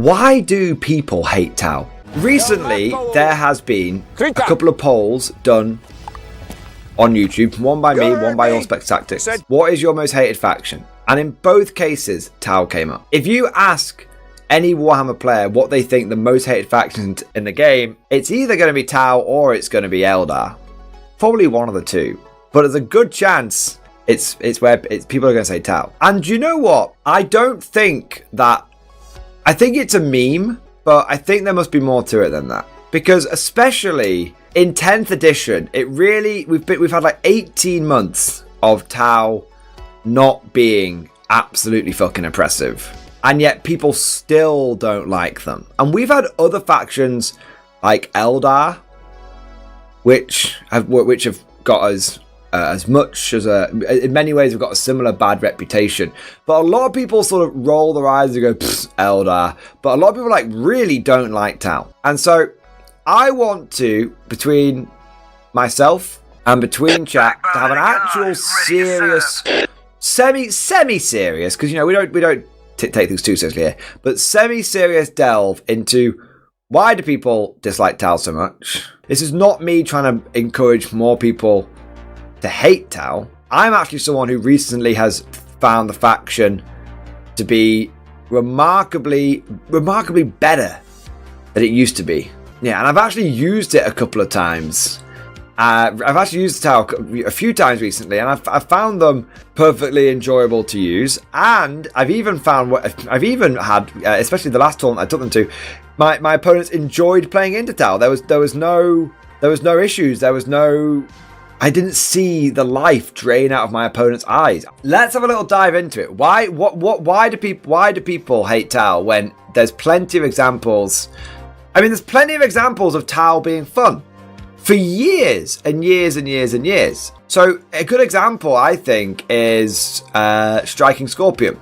Why do people hate Tau? Recently, there has been a couple of polls done on YouTube, one by me, one by Allspec Tactics. What is your most hated faction? And in both cases, Tau came up. If you ask any Warhammer player what they think the most hated faction in the game, it's either going to be Tau or it's going to be Eldar. Probably one of the two. But there's a good chance it's where people are going to say Tau. And you know what? I think it's a meme, but I think there must be more to it than that. Because especially in 10th edition, we've had like 18 months of Tau not being absolutely fucking oppressive. And yet people still don't like them. And we've had other factions like Eldar, which have got us as much as in many ways have got a similar bad reputation. But a lot of people sort of roll their eyes and go, Eldar. But a lot of people like really don't like Tau. And so I want to, between myself and between chat, to have an actual serious, semi-serious, because we don't take things too seriously here, but semi-serious delve into why do people dislike Tau so much. This is not me trying to encourage more people to hate Tau. I'm actually someone who recently has found the faction to be remarkably better than it used to be. Yeah, and I've actually used it a couple of times. I've actually used Tau a few times recently, and I've found them perfectly enjoyable to use. And I've even had, especially the last tournament I took them to, my opponents enjoyed playing into Tau. There was no issues. I didn't see the life drain out of my opponent's eyes. Let's have a little dive into it. Why do people hate Tau when there's plenty of examples? I mean, there's plenty of examples of Tau being fun for years and years and years and years. So a good example, I think, is Striking Scorpion.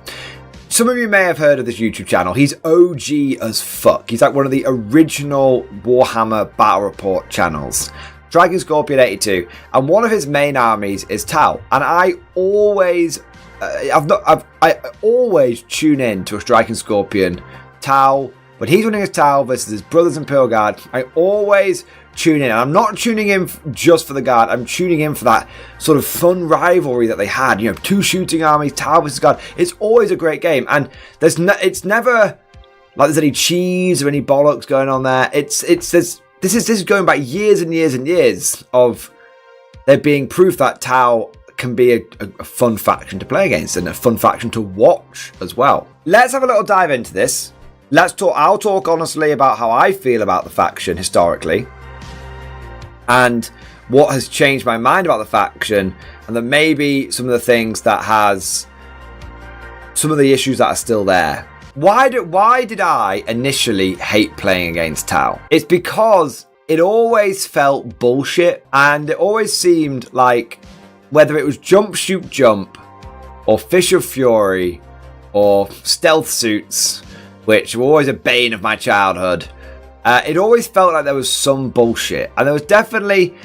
Some of you may have heard of this YouTube channel. He's OG as fuck. He's like one of the original Warhammer Battle Report channels. Striking Scorpion 82, and one of his main armies is Tau. And I always tune in to a Striking Scorpion Tau. When he's running his Tau versus his brothers Imperial Guard, I always tune in. And I'm not tuning in just for the Guard. I'm tuning in for that sort of fun rivalry that they had. Two shooting armies, Tau versus Guard. It's always a great game. And it's never like there's any cheese or any bollocks going on there. This is going back years and years and years of there being proof that Tau can be a fun faction to play against and a fun faction to watch as well. Let's have a little dive into this. I'll talk honestly about how I feel about the faction historically and what has changed my mind about the faction, and then maybe some of the things some of the issues that are still there. Why did I initially hate playing against Tau? It's because it always felt bullshit, and it always seemed like whether it was jump, shoot, jump, or Fish of Fury, or stealth suits, which were always a bane of my childhood, it always felt like there was some bullshit, and there was definitely,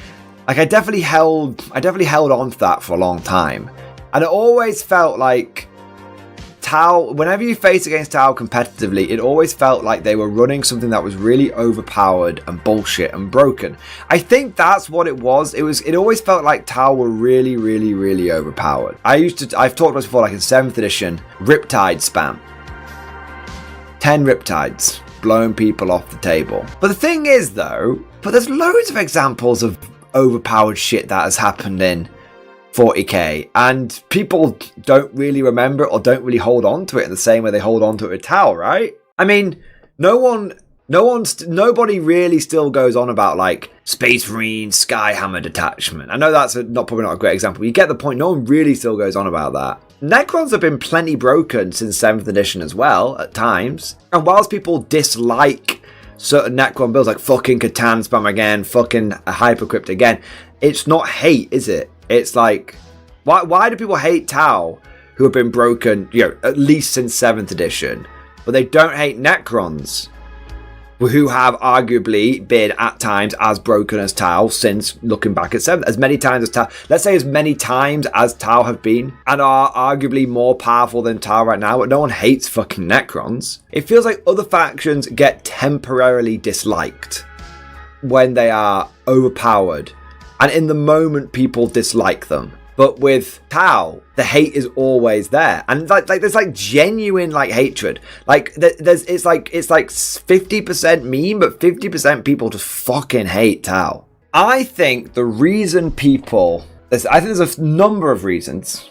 I definitely held on to that for a long time, and it always felt like Tau, whenever you face against Tau competitively, it always felt like they were running something that was really overpowered and bullshit and broken. I think that's what it was. It always felt like Tau were really, really, really overpowered. I've talked about this before, like in 7th edition, Riptide spam. 10 Riptides, blowing people off the table. But the thing is though, there's loads of examples of overpowered shit that has happened in 40k, and people don't really remember it or don't really hold on to it in the same way they hold on to it with Tau, right? I mean, nobody really still goes on about like Space Marine Skyhammer detachment. I know that's probably not a great example. You get the point. No one really still goes on about that. Necrons have been plenty broken since 7th edition as well at times. And whilst people dislike certain Necron builds like fucking Catan spam again, fucking Hypercrypt again, it's not hate, is it? It's like, why do people hate Tau who have been broken, at least since 7th edition, but they don't hate Necrons? who have arguably been at times as broken as Tau since looking back at 7th. As many times as Tau, let's say as many times as Tau have been, and are arguably more powerful than Tau right now, but no one hates fucking Necrons. It feels like other factions get temporarily disliked when they are overpowered, and in the moment people dislike them. But with Tau, the hate is always there, and like there's like genuine like hatred. Like it's like 50% meme, but 50% people just fucking hate Tau. I think the reason people, I think there's a number of reasons,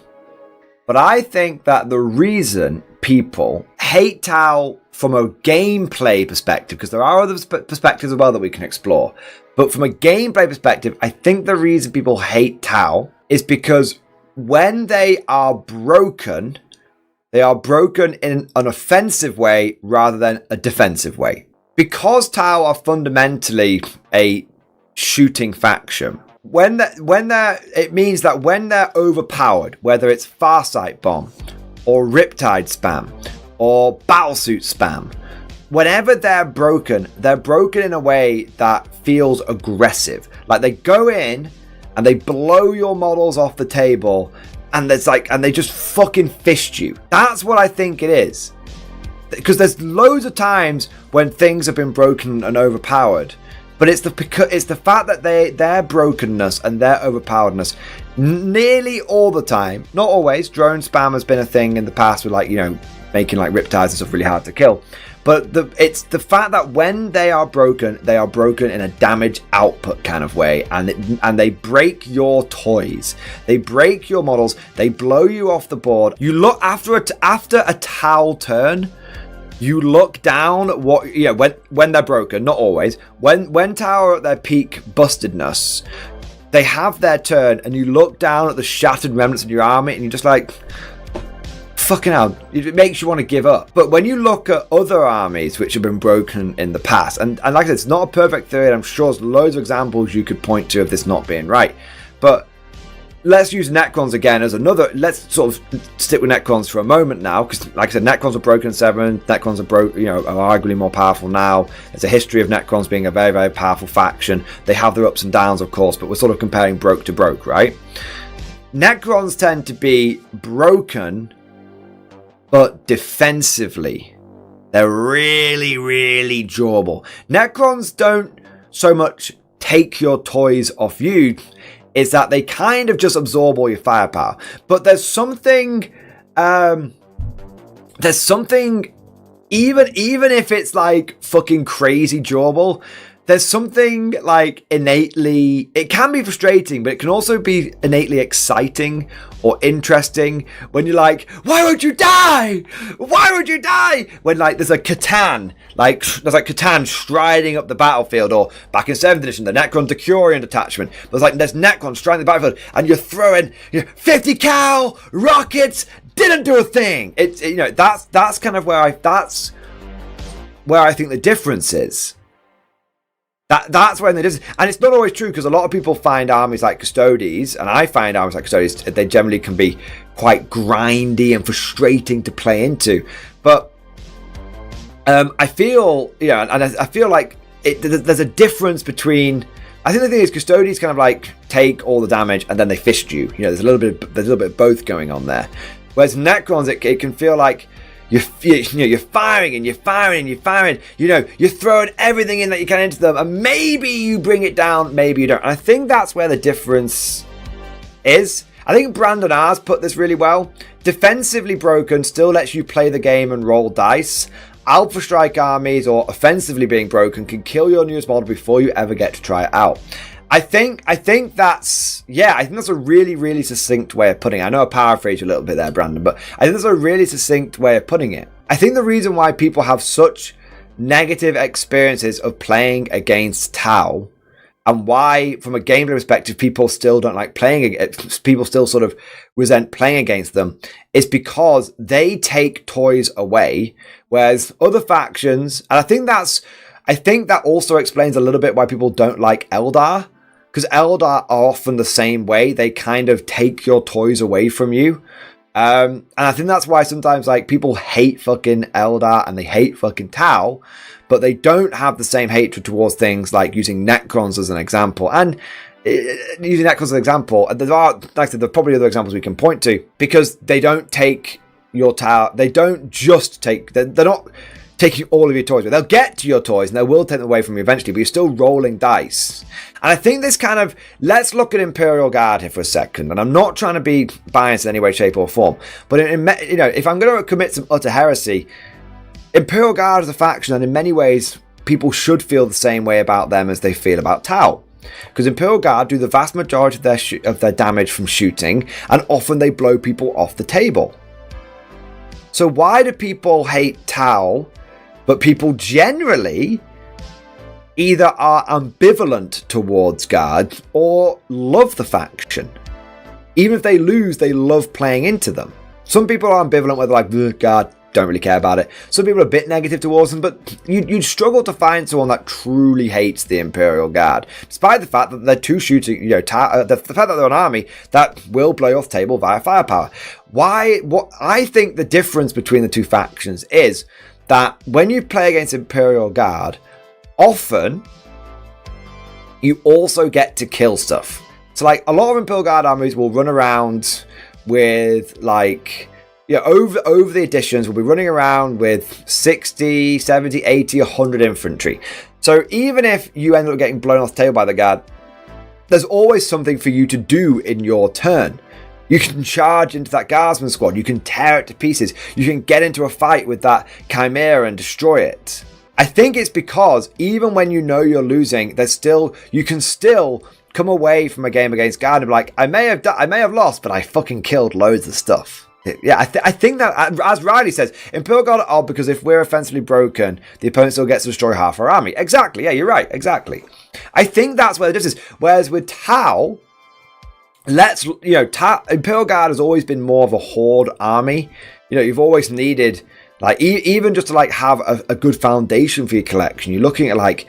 but I think that the reason people hate Tau from a gameplay perspective, because there are other perspectives as well that we can explore, but from a gameplay perspective, I think the reason people hate Tau is because when they are broken in an offensive way rather than a defensive way. Because Tau are fundamentally a shooting faction, it means that when they're overpowered, whether it's Farsight Bomb or Riptide spam or Battlesuit spam, whenever they're broken in a way that feels aggressive. Like they go in and they blow your models off the table, and they just fucking fist you. That's what I think it is. Because there's loads of times when things have been broken and overpowered, but it's the fact that their brokenness and their overpoweredness nearly all the time, not always. Drone spam has been a thing in the past with making Riptides and stuff really hard to kill. But it's the fact that when they are broken in a damage output kind of way, and they break your toys, they break your models, they blow you off the board. You look after a Tau turn, you look down when they're broken, not always. When Tau are at their peak bustedness, they have their turn, and you look down at the shattered remnants of your army, and you're just like, fucking hell, it makes you want to give up. But when you look at other armies which have been broken in the past, and like I said, it's not a perfect theory, and I'm sure there's loads of examples you could point to of this not being right, but let's use Necrons again as another. Let's sort of stick with Necrons for a moment now, because like I said, Necrons are broken in 7th, Necrons are arguably more powerful now. There's a history of Necrons being a very, very powerful faction. They have their ups and downs, of course, but we're sort of comparing broke to broke, right? Necrons tend to be broken, but defensively, they're really, really durable. Necrons don't so much take your toys off you, is that they kind of just absorb all your firepower. But there's something, even if it's like fucking crazy durable, there's something like innately, it can be frustrating, but it can also be innately exciting or interesting when you're like, why would you die? Why would you die? When there's a Catan, there's Catan striding up the battlefield, or back in 7th edition, the Necron Decurion detachment. There's Necron striding the battlefield, and you're throwing 50 cal rockets, didn't do a thing. It's, that's kind of where I think the difference is. That's when it is, and it's not always true, because a lot of people find armies like Custodes, and I find armies like Custodes, they generally can be quite grindy and frustrating to play into. But I feel, I feel like there's a difference between. I think the thing is, Custodes kind of take all the damage and then they fist you. There's a little bit of both going on there. Whereas Necrons, it can feel like you're firing and you're firing and you're firing. You're throwing everything in that you can into them, and maybe you bring it down, maybe you don't. And I think that's where the difference is. I think Brandon R's put this really well. Defensively broken still lets you play the game and roll dice. Alpha Strike armies, or offensively being broken, can kill your newest model before you ever get to try it out. I think that's a really, really succinct way of putting it. I know I paraphrased you a little bit there, Brandon, but I think that's a really succinct way of putting it. I think the reason why people have such negative experiences of playing against Tau, and why, from a gameplay perspective, people still don't like playing, people still sort of resent playing against them, is because they take toys away, whereas other factions, and I think that also explains a little bit why people don't like Eldar, because Eldar are often the same way. They kind of take your toys away from you. And I think that's why sometimes like people hate fucking Eldar and they hate fucking Tau, but they don't have the same hatred towards things like using Necrons as an example. And using Necrons as an example, there are, like I said, there are probably other examples we can point to, because they don't take your Tau, they don't just take, they're not taking all of your toys. They'll get to your toys and they will take them away from you eventually, but you're still rolling dice. And I think this kind of, let's look at Imperial Guard here for a second. And I'm not trying to be biased in any way, shape or form, but you know, if I'm going to commit some utter heresy, Imperial Guard is a faction, and in many ways, people should feel the same way about them as they feel about Tau. Because Imperial Guard do the vast majority of their damage from shooting, and often they blow people off the table. So why do people hate Tau, but people generally either are ambivalent towards Guard or love the faction? Even if they lose, they love playing into them. Some people are ambivalent where they're like, Guard, don't really care about it. Some people are a bit negative towards them, but you'd struggle to find someone that truly hates the Imperial Guard, despite the fact that they're two shooting, you know, the fact that they're an army that will blow off table via firepower. What I think the difference between the two factions is that when you play against Imperial Guard, often you also get to kill stuff. So like a lot of Imperial Guard armies will run around with like, yeah, over the editions, we'll be running around with 60, 70, 80, 100 infantry. So even if you end up getting blown off the table by the Guard, there's always something for you to do in your turn. You can charge into that Guardsman squad, you can tear it to pieces, you can get into a fight with that Chimera and destroy it. I think it's because even when you know you're losing, you can still come away from a game against Guard and be like, I may have lost, but I fucking killed loads of stuff. Yeah, I think that, as Riley says, Imperial Guard are odd because if we're offensively broken, the opponent still gets to destroy half our army. Exactly, yeah, you're right, exactly. I think that's where the difference is. Whereas with Tau, Imperial Guard has always been more of a horde army. You know, you've always needed, like, even just to like have a good foundation for your collection, you're looking at like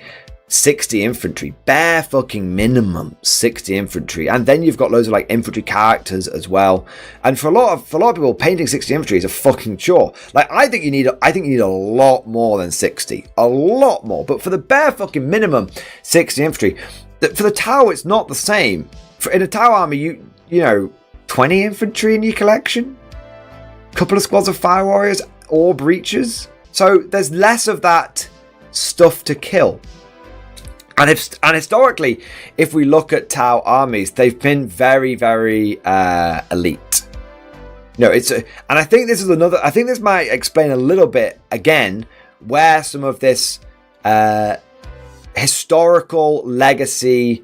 60 infantry, bare fucking minimum 60 infantry, and then you've got loads of like infantry characters as well. And for a lot of people, painting 60 infantry is a fucking chore. Like I think you need a lot more than 60, a lot more. But for the bare fucking minimum 60 infantry, for the Tau it's not the same. In a Tau army, you know 20 infantry in your collection, a couple of squads of fire warriors or breachers. So there's less of that stuff to kill. And historically, if we look at Tau armies, they've been very, very elite. No, and I think this is another. I think this might explain a little bit again where some of this historical legacy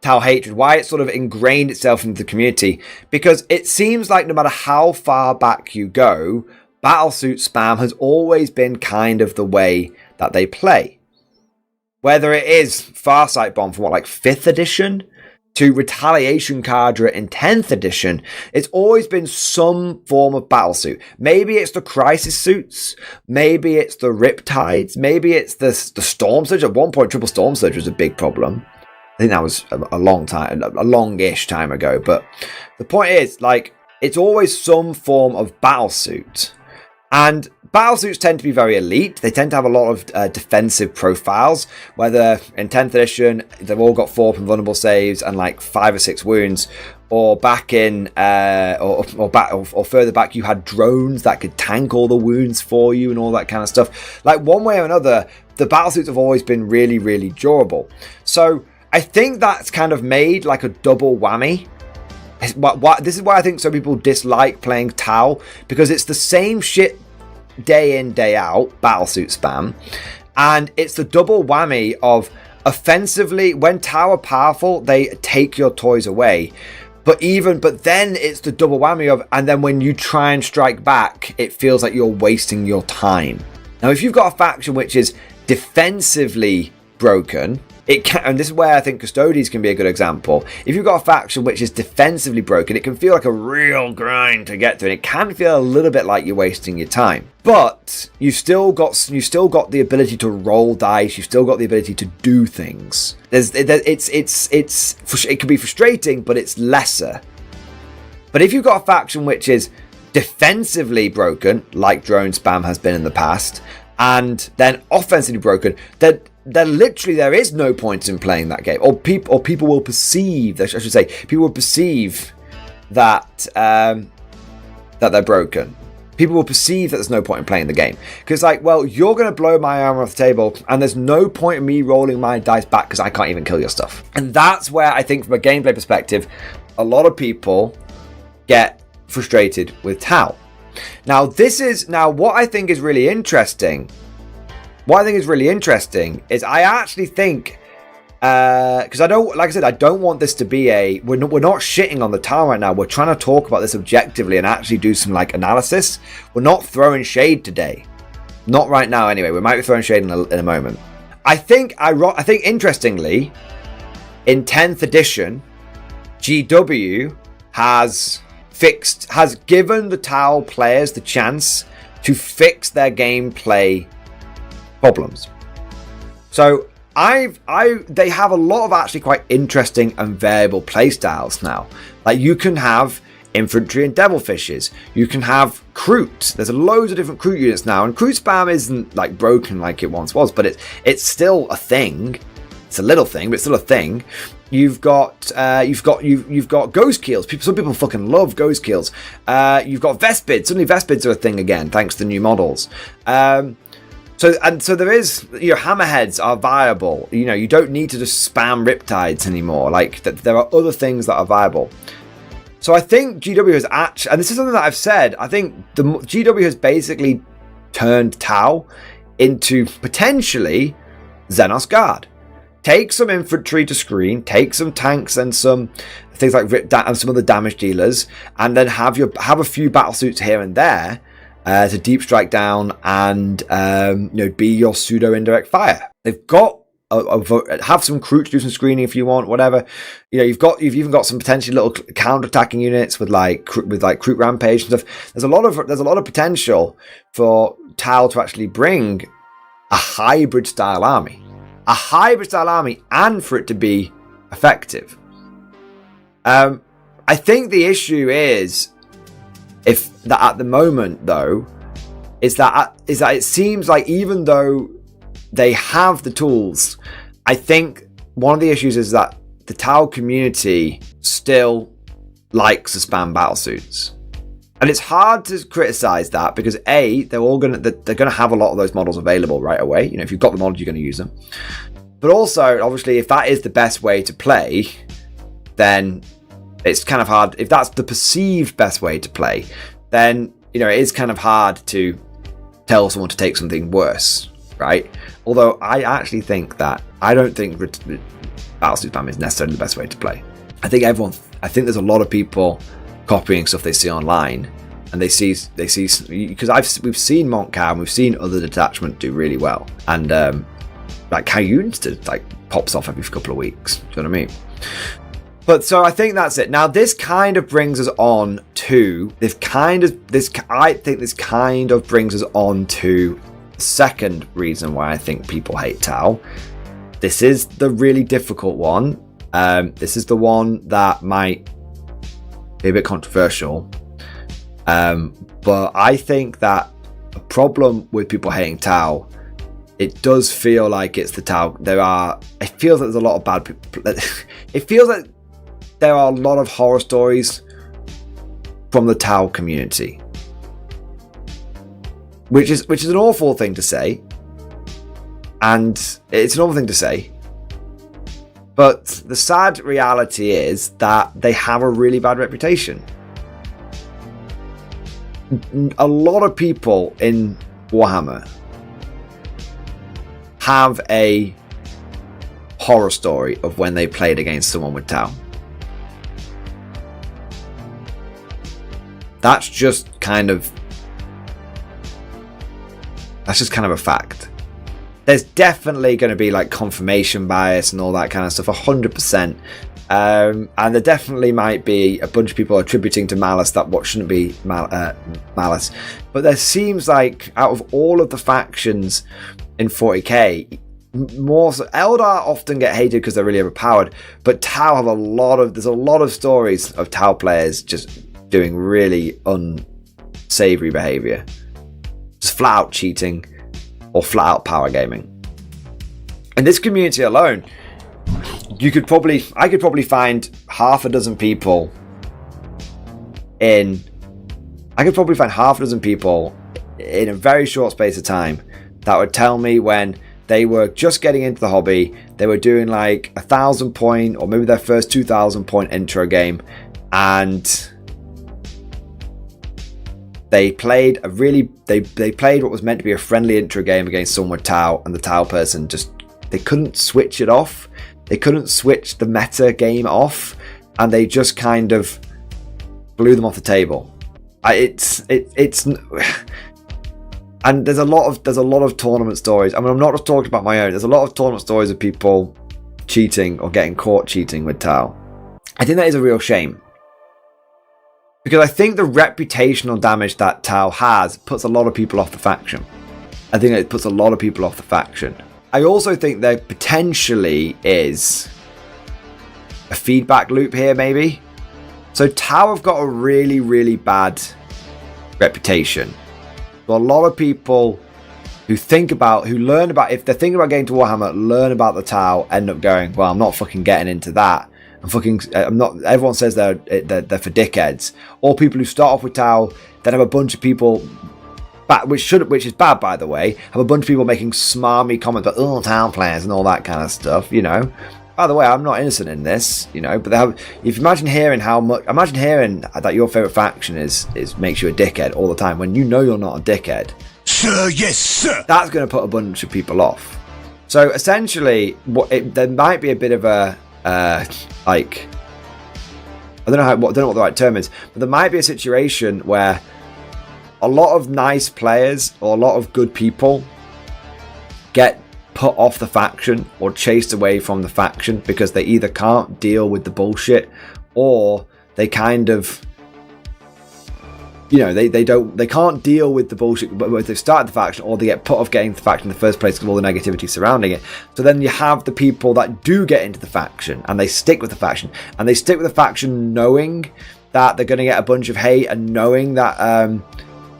Tau hatred, why it sort of ingrained itself into the community. Because it seems like no matter how far back you go, battlesuit spam has always been kind of the way that they play. Whether it is Farsight Bomb from 5th edition to Retaliation Cadre in 10th edition, it's always been some form of battlesuit. Maybe it's the Crisis Suits, maybe it's the Riptides, maybe it's the Storm Surge. At one point, Triple Storm Surge was a big problem. I think that was a longish time ago. But the point is, it's always some form of battlesuit. And battlesuits tend to be very elite. They tend to have a lot of defensive profiles, whether in 10th edition, they've all got 4 invulnerable saves and 5 or 6 wounds, or back in, or further back, you had drones that could tank all the wounds for you and all that kind of stuff. One way or another, the battlesuits have always been really, really durable. So I think that's kind of made a double whammy. This is why I think some people dislike playing Tau, because it's the same shit day in, day out, battlesuit spam, and it's the double whammy of offensively, when Tau are powerful, they take your toys away, but then it's the double whammy of, and then when you try and strike back, it feels like you're wasting your time. Now, if you've got a faction which is defensively broken, and this is where I think Custodians can be a good example. If you've got a faction which is defensively broken, it can feel like a real grind to get through, and it can feel a little bit like you're wasting your time. But you've still got the ability to roll dice. You've still got the ability to do things. It can be frustrating, but it's lesser. But if you've got a faction which is defensively broken, like drone spam has been in the past, and then offensively broken, then literally there is no point in playing that game, or people will perceive, I should say, people will perceive that that they're broken. People will perceive that there's no point in playing the game. Because, like, well, you're going to blow my armor off the table, and there's no point in me rolling my dice back because I can't even kill your stuff. And that's where I think, from a gameplay perspective, a lot of people get frustrated with Tau. Now, what I think is really interesting. What I think is really interesting is I actually think, because I don't want this to be we're not shitting on the Tau right now. We're trying to talk about this objectively and actually do some like analysis. We're not throwing shade today, not right now anyway. We might be throwing shade in a moment. I think interestingly, in 10th edition, GW has given the Tau players the chance to fix their gameplay problems. So they have a lot of actually quite interesting and variable playstyles now. Like, you can have infantry and devilfishes. You can have Kroot. There's loads of different Kroot units now, and Kroot spam isn't like broken like it once was, but it's still a thing. It's a little thing, but it's still a thing. You've got ghost keels. Some people fucking love ghost keels. You've got Vespids. Suddenly Vespids are a thing again, thanks to new models. So there is, hammerheads are viable. You don't need to just spam riptides anymore. Like, there are other things that are viable. So I think GW has actually, and this is something that I've said, I think the GW has basically turned Tau into potentially Xenos Guard. Take some infantry to screen, take some tanks and some things like and some other damage dealers, and then have a few battle suits here and there to deep strike down and be your pseudo indirect fire. They've got have some Kroot to do some screening if you want, whatever. You've even got some potentially little counter-attacking units with Kroot rampage and stuff. There's a lot of potential for Tau to actually bring a hybrid style army. And for it to be effective. I think the issue is at the moment, though, is that it seems like even though they have the tools, I think one of the issues is that the Tau community still likes to spam battlesuits. And it's hard to criticize that because they're gonna have a lot of those models available right away. If you've got the models, you're gonna use them. But also, obviously, if that is the best way to play, then it's kind of hard. If that's the perceived best way to play, then it is kind of hard to tell someone to take something worse, right? Although I actually think that I don't think battlesuit spam is necessarily the best way to play. I think there's a lot of people copying stuff they see online, and they see because we've seen Montcalm and we've seen other detachment do really well, and like Cayun's pops off every couple of weeks. Do you know what I mean? But so I think that's it. Now this kind of brings us on to the second reason why I think people hate Tau. This is the really difficult one. This is the one that might be a bit controversial. But I think that a problem with people hating Tau, it does feel like it's the Tau. It feels like there's a lot of bad people. It feels like there are a lot of horror stories from the Tau community, which is an awful thing to say, and it's an awful thing to say. But the sad reality is that they have a really bad reputation. A lot of people in Warhammer have a horror story of when they played against someone with Tau. That's just kind of a fact. There's definitely going to be like confirmation bias and all that kind of stuff, 100%. And there definitely might be a bunch of people attributing to malice that what shouldn't be malice. But there seems like out of all of the factions in 40k, more so, Eldar often get hated because they're really overpowered, but Tau have there's a lot of stories of Tau players just doing really unsavory behavior. Just flat out cheating or flat out power gaming. In this community alone, I could probably find half a dozen people in a very short space of time that would tell me when they were just getting into the hobby, they were doing like 1,000 point or maybe their first 2,000 point intro game, and they played they played what was meant to be a friendly intro game against someone with Tau, and the Tau person they couldn't switch it off. They couldn't switch the meta game off, and they just kind of blew them off the table. It's and there's a lot of tournament stories. I mean, I'm not just talking about my own. There's a lot of tournament stories of people cheating or getting caught cheating with Tau. I think that is a real shame, because I think the reputational damage that Tau has puts a lot of people off the faction. I think it puts a lot of people off the faction. I also think there potentially is a feedback loop here, maybe. So Tau have got a really, really bad reputation. So a lot of people who learn about, if they're thinking about getting to Warhammer, learn about the Tau, end up going, well, I'm not fucking getting into that. I'm not. Everyone says they're for dickheads. Or people who start off with Tau, then have a bunch of people, which is bad, by the way, have a bunch of people making smarmy comments about, oh, Tau players and all that kind of stuff, you know. By the way, I'm not innocent in this, you know, but if you imagine hearing that your favourite faction is makes you a dickhead all the time, when you know you're not a dickhead. Sir, yes, sir. That's going to put a bunch of people off. So essentially, there might be a bit of a, I don't know what the right term is, but there might be a situation where a lot of nice players or a lot of good people get put off the faction or chased away from the faction because they either can't deal with the bullshit, or they kind of, you know, they can't deal with the bullshit, but they've started the faction, or they get put off getting the faction in the first place because of all the negativity surrounding it. So then you have the people that do get into the faction and they stick with the faction, and they stick with the faction knowing that they're going to get a bunch of hate, and knowing that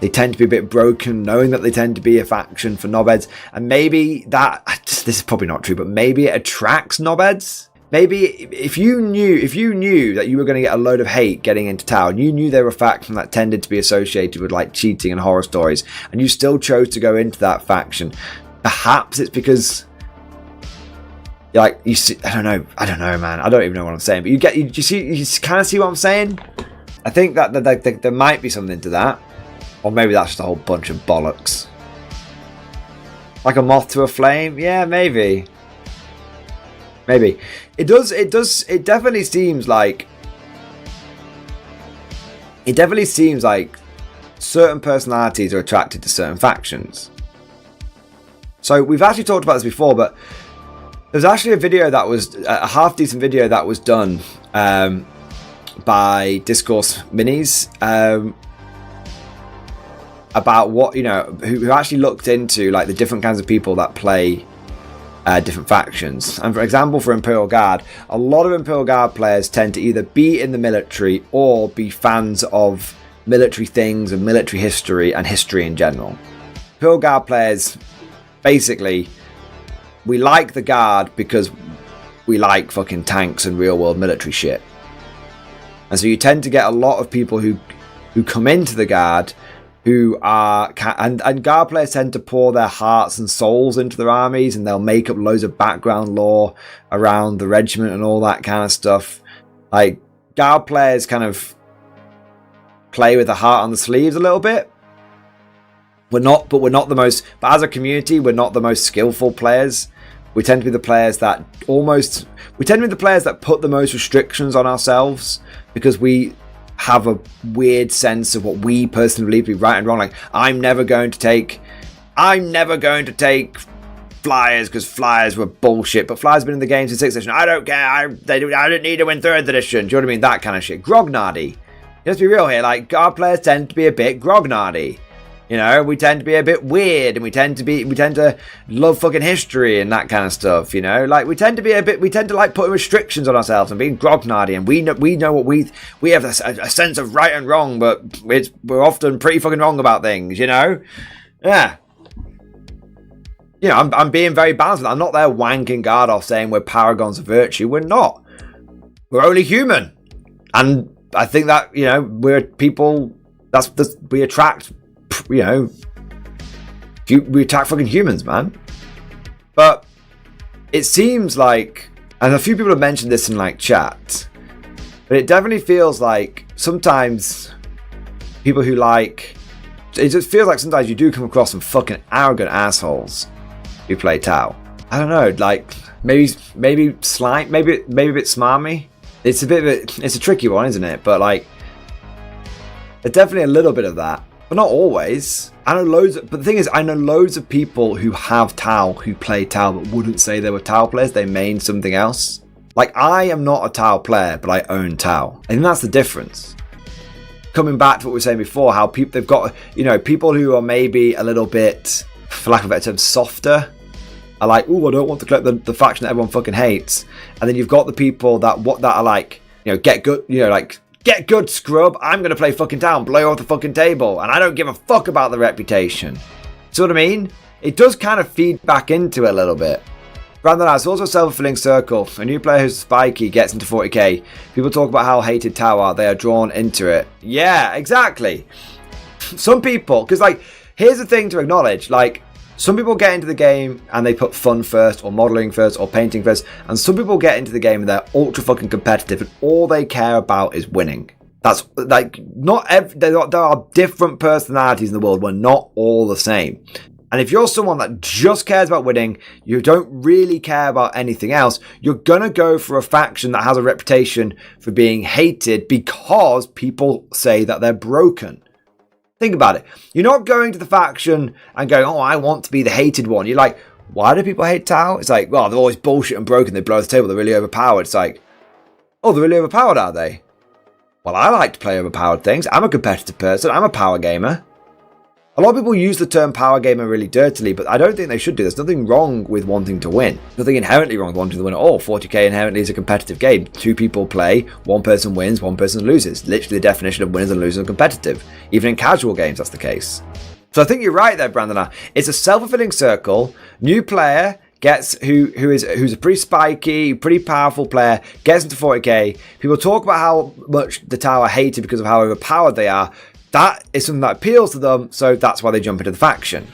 they tend to be a bit broken, knowing that they tend to be a faction for knobheads. And maybe this is probably not true, but maybe it attracts knobheads. Maybe if you knew that you were going to get a load of hate getting into Tau, and you knew they were a faction that tended to be associated with like cheating and horror stories, and you still chose to go into that faction, perhaps it's because, like, you see, I don't know, man. I don't even know what I'm saying, but you kind of see what I'm saying. I think that there might be something to that. Or maybe that's just a whole bunch of bollocks. Like a moth to a flame? Yeah, maybe. Maybe. It definitely seems like certain personalities are attracted to certain factions. So we've actually talked about this before, but there's actually a half decent video that was done by Discourse Minis, about what, you know, who actually looked into like the different kinds of people that play different factions. And for example, for Imperial Guard, a lot of Imperial Guard players tend to either be in the military or be fans of military things and military history and history in general. Imperial Guard players, basically, we like the Guard because we like fucking tanks and real world military shit. And so you tend to get a lot of people who come into the Guard who are, and Guard players tend to pour their hearts and souls into their armies, and they'll make up loads of background lore around the regiment and all that kind of stuff. Like, Guard players kind of play with the heart on the sleeves a little bit. But as a community, we're not the most skillful players. We tend to be the players that put the most restrictions on ourselves, because we have a weird sense of what we personally believe to be right and wrong. Like, I'm never going to take flyers because flyers were bullshit, but flyers have been in the game since 6th edition. I don't care. I didn't need to win 3rd edition. Do you know what I mean? That kind of shit. Grognardy. Let's be real here. Like, Guard players tend to be a bit grognardy. You know, we tend to be a bit weird, and we tend to love fucking history and that kind of stuff. You know, like we tend to like putting restrictions on ourselves and being grognardy, and we know what we have a sense of right and wrong, but we're often pretty fucking wrong about things. You know, yeah. You know, I'm being very balanced. I'm not there wanking guard off saying we're paragons of virtue. We're not. We're only human, and I think that, you know, we're people. We attract. You know, we attack fucking humans, man. But it seems like, and a few people have mentioned this in like chat, but it definitely feels like sometimes people who like, it just feels like sometimes you do come across some fucking arrogant assholes who play Tau. I don't know, like maybe slime, maybe a bit smarmy. It's a tricky one, isn't it? But like, there's definitely a little bit of that. But not always. But the thing is, I know loads of people who have Tau, who play Tau, but wouldn't say they were Tau players. They main something else. Like, I am not a Tau player, but I own Tau. I think that's the difference. Coming back to what we were saying before, how people, they've got, you know, people who are maybe a little bit, for lack of a better term, softer, are like, oh, I don't want to collect the faction that everyone fucking hates. And then you've got the people that are like, you know, get good, you know, like, get good, scrub. I'm going to play fucking Tau and blow you off the fucking table. And I don't give a fuck about the reputation. See what I mean? It does kind of feed back into it a little bit. Brandon, it's also a self-fulfilling circle. A new player who's spiky gets into 40k. People talk about how hated Tau are. They are drawn into it. Yeah, exactly. Some people, because like, here's the thing to acknowledge. Like, some people get into the game and they put fun first, or modelling first, or painting first. And some people get into the game and they're ultra fucking competitive, and all they care about is winning. That's like, there are different personalities in the world. We're not all the same. And if you're someone that just cares about winning, you don't really care about anything else, you're going to go for a faction that has a reputation for being hated because people say that they're broken. Think about it. You're not going to the faction and going, oh, I want to be the hated one. You're like, why do people hate Tau? It's like, well, they're always bullshit and broken. They blow the table. They're really overpowered. It's like, oh, they're really overpowered, are they? Well, I like to play overpowered things. I'm a competitive person. I'm a power gamer. A lot of people use the term power gamer really dirtily, but I don't think they should do. There's nothing wrong with wanting to win. Nothing inherently wrong with wanting to win at all. 40k inherently is a competitive game. Two people play, one person wins, one person loses. Literally the definition of winners and losers are competitive. Even in casual games, that's the case. So I think you're right there, Brandon. It's a self-fulfilling circle. New player gets who's a pretty spiky, pretty powerful player, gets into 40k. People talk about how much the Tau are hated because of how overpowered they are. That is something that appeals to them, so that's why they jump into the faction.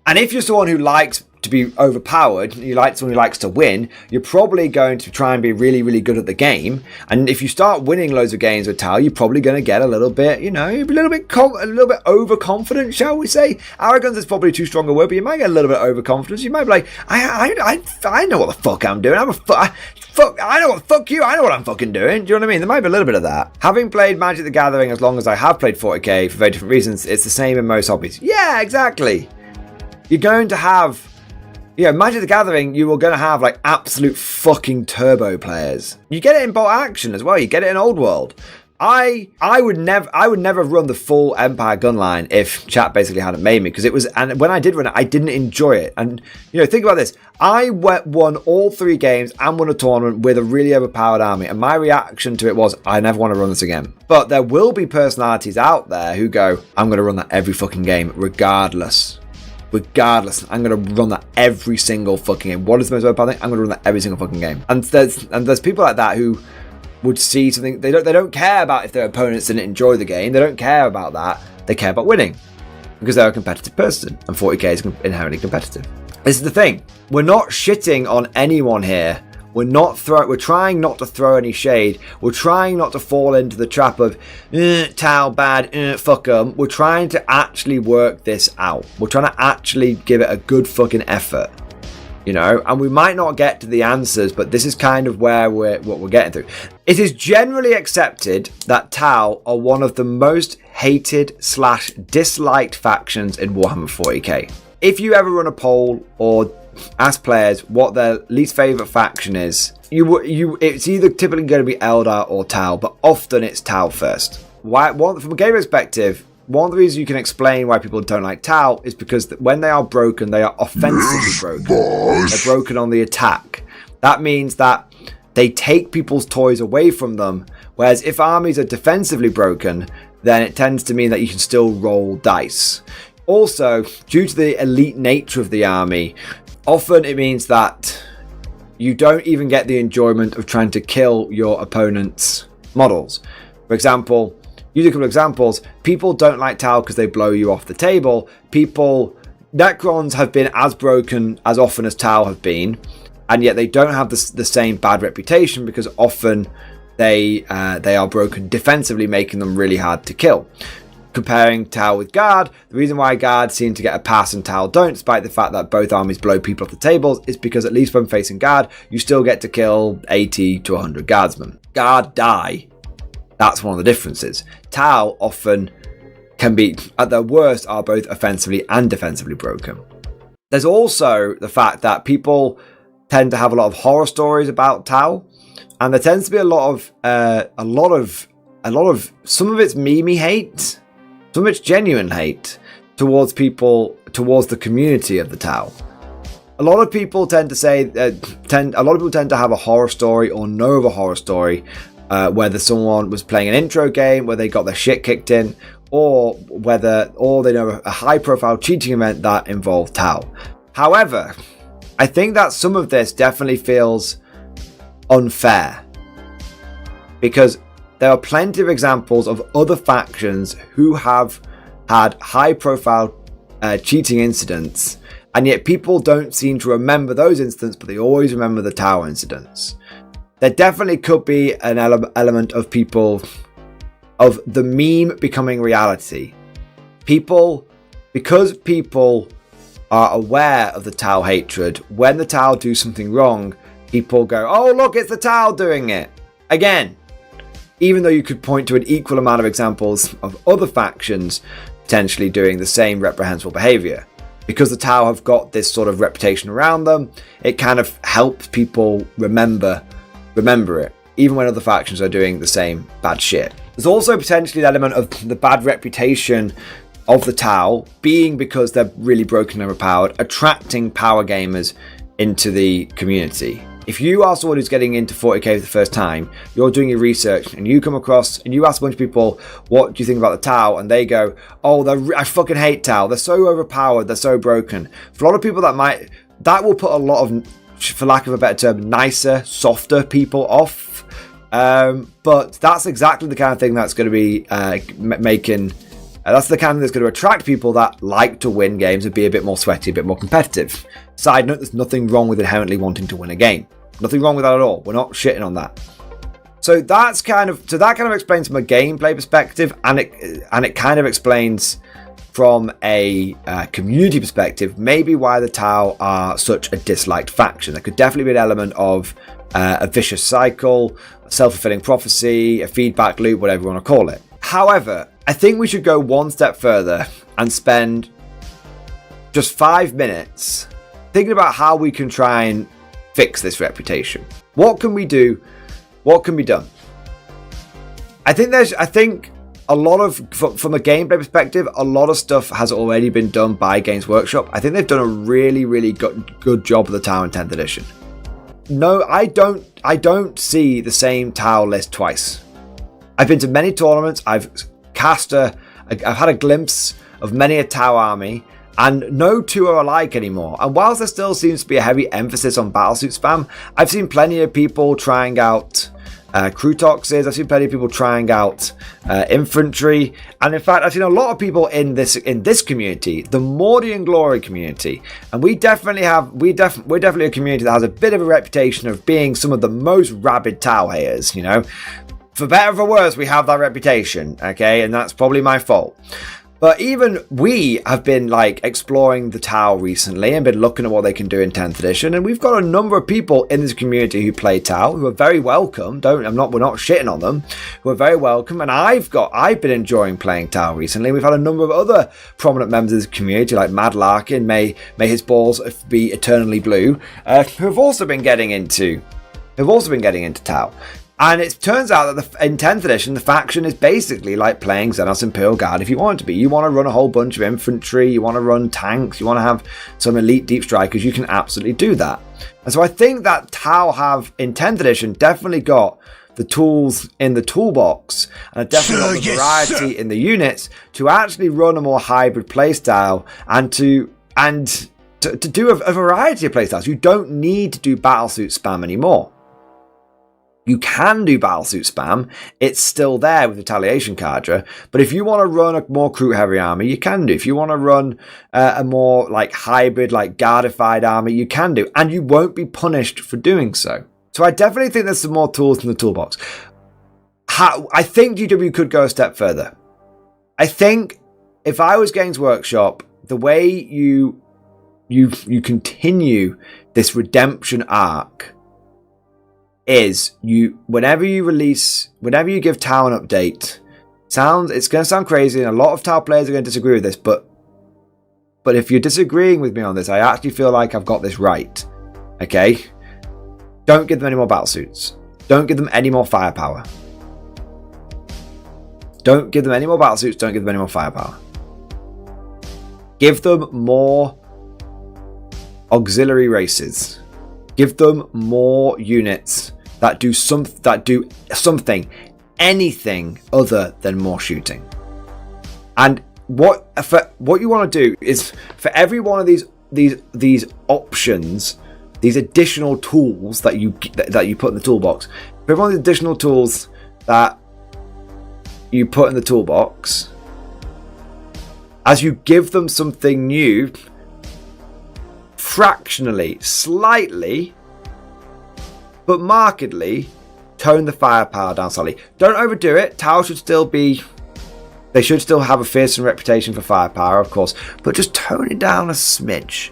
And if you're someone who likes to be overpowered, you like someone who likes to win, you're probably going to try and be really, really good at the game. And if you start winning loads of games with Tau, you're probably going to get a little bit, you know, a little bit overconfident, shall we say? Arrogance is probably too strong a word, but you might get a little bit overconfidence. You might be like, I know what the fuck I'm doing. I know what the fuck you. I know what I'm fucking doing. Do you know what I mean? There might be a little bit of that. Having played Magic the Gathering as long as I have played 40k for very different reasons, it's the same in most hobbies. Yeah, exactly. You're going to have, yeah, Magic the Gathering, you are going to have like absolute fucking turbo players. You get it in Bolt Action as well. You get it in Old World. I would never run the full Empire gun line if chat basically hadn't made me, because it was, and when I did run it, I didn't enjoy it. And you know, think about this. I won all 3 games and won a tournament with a really overpowered army, and my reaction to it was, I never want to run this again. But there will be personalities out there who go, I'm going to run that every fucking game, regardless. I'm going to run that every single fucking game. What is the most overpowered thing? I'm going to run that every single fucking game. And there's people like that who would see something, they don't care about if their opponents didn't enjoy the game. They don't care about that. They care about winning because they're a competitive person, and 40k is inherently competitive. This is the thing. We're not shitting on anyone here. We're trying not to throw any shade. We're trying not to fall into the trap of Tau bad, fuck 'em. We're trying to actually work this out. We're trying to actually give it a good fucking effort. You know, and we might not get to the answers, but this is kind of where what we're getting through. It is generally accepted that Tau are one of the most hated / disliked factions in Warhammer 40k. If you ever run a poll or ask players what their least favourite faction is, it's either typically going to be Eldar or Tau, but often it's Tau first. From a game perspective, one of the reasons you can explain why people don't like Tau is because when they are broken, they are offensively broken. They're broken on the attack. That means that they take people's toys away from them, whereas if armies are defensively broken, then it tends to mean that you can still roll dice. Also, due to the elite nature of the army, often it means that you don't even get the enjoyment of trying to kill your opponent's models. For example, use a couple of examples. People don't like Tau because they blow you off the table. Necrons have been as broken as often as Tau have been, and yet they don't have the same bad reputation because often they are broken defensively, making them really hard to kill. Comparing Tau with Guard, the reason why Guard seem to get a pass and Tau don't, despite the fact that both armies blow people off the tables, is because at least when facing Guard, you still get to kill 80 to 100 Guardsmen. Guard die. That's one of the differences. Tau often can be, at their worst, are both offensively and defensively broken. There's also the fact that people tend to have a lot of horror stories about Tau, and there tends to be a lot of some of it's memey hate, some of it's genuine hate towards the community of the Tau. A lot of people tend to have a horror story or know of a horror story, whether someone was playing an intro game where they got their shit kicked in, or they know a high-profile cheating event that involved Tau. However, I think that some of this definitely feels unfair, because there are plenty of examples of other factions who have had high-profile cheating incidents, and yet people don't seem to remember those incidents, but they always remember the Tau incidents. There definitely could be an element of the meme becoming reality. Because people are aware of the Tau hatred, when the Tau do something wrong, people go, oh look, it's the Tau doing it again. Even though you could point to an equal amount of examples of other factions potentially doing the same reprehensible behavior. Because the Tau have got this sort of reputation around them, it kind of helps people remember it, even when other factions are doing the same bad shit. There's also potentially the element of the bad reputation of the Tau being because they're really broken and overpowered, attracting power gamers into the community. If you are someone who's getting into 40k for the first time, you're doing your research and you come across and you ask a bunch of people, what do you think about the Tau? And they go, oh, I fucking hate Tau. They're so overpowered. They're so broken. For a lot of people, that will put a lot of, for lack of a better term, nicer, softer people off. But that's exactly the kind of thing that's going to be that's the kind of thing that's going to attract people that like to win games and be a bit more sweaty, a bit more competitive. Side note, there's nothing wrong with inherently wanting to win a game. Nothing wrong with that at all. We're not shitting on that. So that kind of explains from a gameplay perspective, and it kind of explains from a community perspective maybe why the Tau are such a disliked faction. There could definitely be an element of a vicious cycle, a self-fulfilling prophecy, a feedback loop, whatever you want to call it. However, I think we should go one step further and spend just 5 minutes thinking about how we can try and fix this reputation. What can we do? What can be done? I think a lot of, from a gameplay perspective, a lot of stuff has already been done by Games Workshop. I think they've done a really, really good job of the Tau in 10th edition. No, I don't see the same Tau list twice. I've been to many tournaments. I've had a glimpse of many a Tau army, and no two are alike anymore. And whilst there still seems to be a heavy emphasis on battlesuit spam, I've seen plenty of people trying out crew toxes. I've seen plenty of people trying out infantry, and in fact, I've seen a lot of people in this community, the Mordian glory community, and we're definitely a community that has a bit of a reputation of being some of the most rabid Tau haters. You know, for better or for worse, we have that reputation. Okay, and that's probably my fault. But even we have been exploring the Tau recently and been looking at what they can do in 10th edition, and we've got a number of people in this community who play Tau who are very welcome. We're not shitting on them. Who are very welcome, and I've been enjoying playing Tau recently. We've had a number of other prominent members of the community, like Mad Larkin, may his balls be eternally blue, who have also been getting into Tau. And it turns out that in 10th edition, the faction is basically like playing Xenos Imperial Guard if you want it to be. You want to run a whole bunch of infantry, you want to run tanks, you want to have some elite deep strikers, you can absolutely do that. And so I think that Tau have, in 10th edition, definitely got the tools in the toolbox and definitely got the variety in the units to actually run a more hybrid playstyle and to do a variety of playstyles. You don't need to do battlesuit spam anymore. You can do battlesuit spam. It's still there with Retaliation Cadre. But if you want to run a more crew-heavy army, you can do. If you want to run a more like hybrid, like guardified army, you can do. And you won't be punished for doing so. So I definitely think there's some more tools in the toolbox. I think GW could go a step further. I think if I was Games Workshop, the way you continue this redemption arc is whenever you give Tau an update, it's going to sound crazy and a lot of Tau players are going to disagree with this, but if you're disagreeing with me on this, I actually feel like I've got this right. Okay? Don't give them any more battlesuits. Don't give them any more firepower. Don't give them any more battlesuits, don't give them any more firepower. Give them more auxiliary races. Give them more units that do something, anything other than more shooting. And what you want to do is for every one of these options, these additional tools that you put in the toolbox, for every one of the additional tools that you put in the toolbox, as you give them something new, fractionally, slightly, but markedly tone the firepower down slightly. Don't overdo it. Tau should still have a fearsome reputation for firepower, of course, but just tone it down a smidge.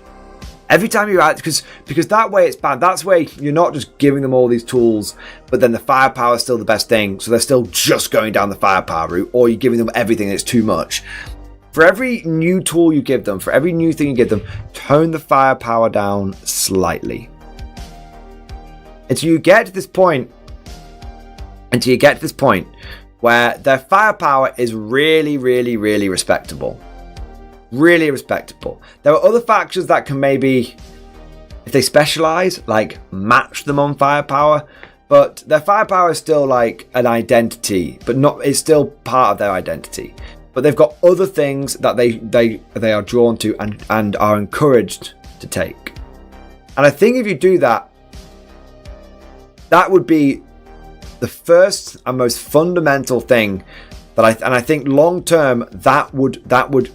Every time you add, because that way it's bad. That's where you're not just giving them all these tools, but then the firepower is still the best thing, so they're still just going down the firepower route, or you're giving them everything and it's too much. For every new tool you give them, for every new thing you give them, tone the firepower down slightly. Until you get to this point where their firepower is really, really, really respectable. Really respectable. There are other factions that can maybe, if they specialize, like match them on firepower, but their firepower is still like an identity, but it's still part of their identity. But they've got other things that they are drawn to and are encouraged to take. And I think if you do that, that would be the first and most fundamental thing that I think long term that would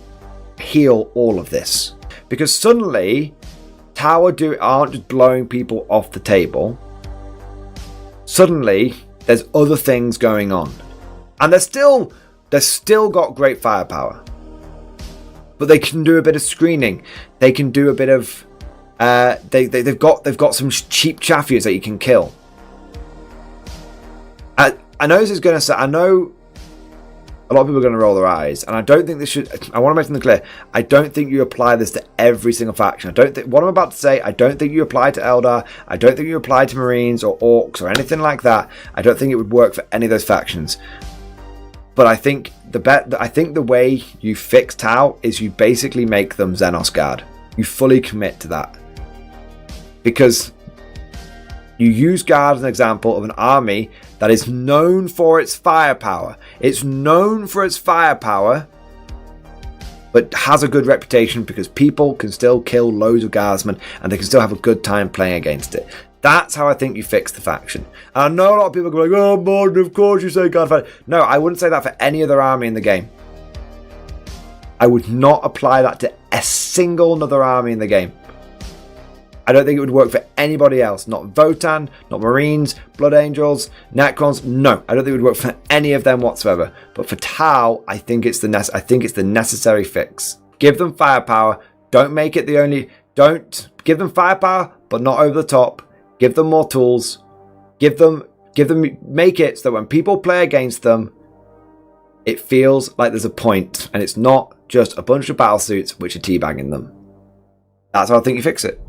heal all of this, because suddenly Tau aren't just blowing people off the table. Suddenly there's other things going on, and they're still got great firepower, but they can do a bit of screening. They can do a bit of they've got some cheap chaffiers that you can kill. I know this is going to say, I know a lot of people are going to roll their eyes, and I don't think this should. I want to make something clear. I don't think you apply this to every single faction. What I'm about to say, I don't think you apply to Eldar. I don't think you apply to Marines or Orcs or anything like that. I don't think it would work for any of those factions. But I think the way you fix Tau is you basically make them Xenos Guard. You fully commit to that, because you use Guard as an example of an army that is known for its firepower. It's known for its firepower, but has a good reputation because people can still kill loads of Guardsmen and they can still have a good time playing against it. That's how I think you fix the faction. And I know a lot of people go like, oh, Mordian, of course you say Guard fighter. No, I wouldn't say that for any other army in the game. I would not apply that to a single other army in the game. I don't think it would work for anybody else. Not Votan, not Marines, Blood Angels, Necrons. No, I don't think it would work for any of them whatsoever. But for Tau, I think it's the necessary fix. Give them firepower. Don't make it the only. Don't give them firepower, but not over the top. Give them more tools. Make it so that when people play against them, it feels like there's a point, and it's not just a bunch of battlesuits which are teabagging them. That's how I think you fix it.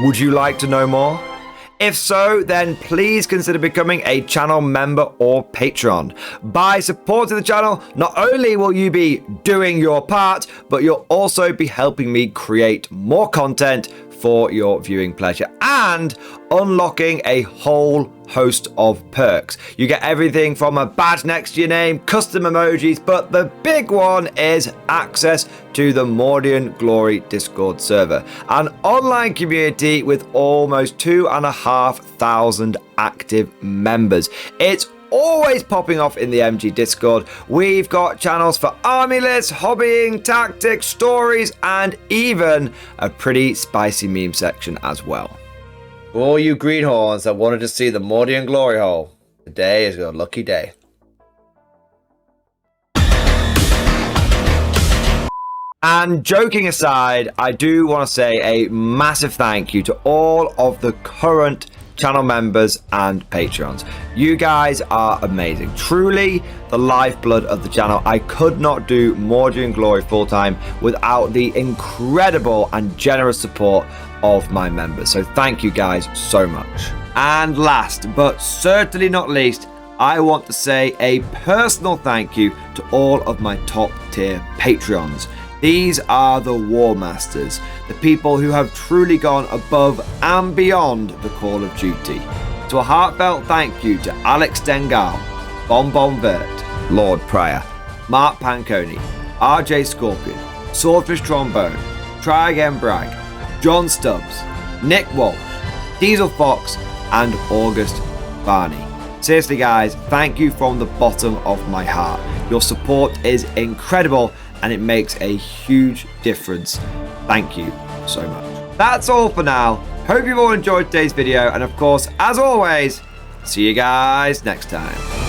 Would you like to know more? If so, then please consider becoming a channel member or patron. By supporting the channel, not only will you be doing your part, but you'll also be helping me create more content for your viewing pleasure and unlocking a whole host of perks. You get everything from a badge next to your name, custom emojis, but the big one is access to the Mordian Glory Discord server, an online community with almost 2,500 active members. It's always popping off in the MG Discord. We've got channels for army lists, hobbying, tactics, stories, and even a pretty spicy meme section as well. For all you greenhorns that wanted to see the Mordian glory hole, today is your lucky day. And joking aside, I do want to say a massive thank you to all of the current channel members and patrons. You guys are amazing. Truly the lifeblood of the channel. I could not do Mordian Glory full-time without the incredible and generous support of my members. So thank you guys so much. And last but certainly not least, I want to say a personal thank you to all of my top tier Patreons. These are the War Masters, the people who have truly gone above and beyond the call of duty. So a heartfelt thank you to Alex Dengal, Bon Vert, Lord Pryor, Mark Panconi, RJ Scorpion, Swordfish Trombone, Try Again Bragg, John Stubbs, Nick Walsh, Diesel Fox, and August Barney. Seriously guys, thank you from the bottom of my heart. Your support is incredible and it makes a huge difference. Thank you so much. That's all for now. Hope you've all enjoyed today's video, and of course, as always, see you guys next time.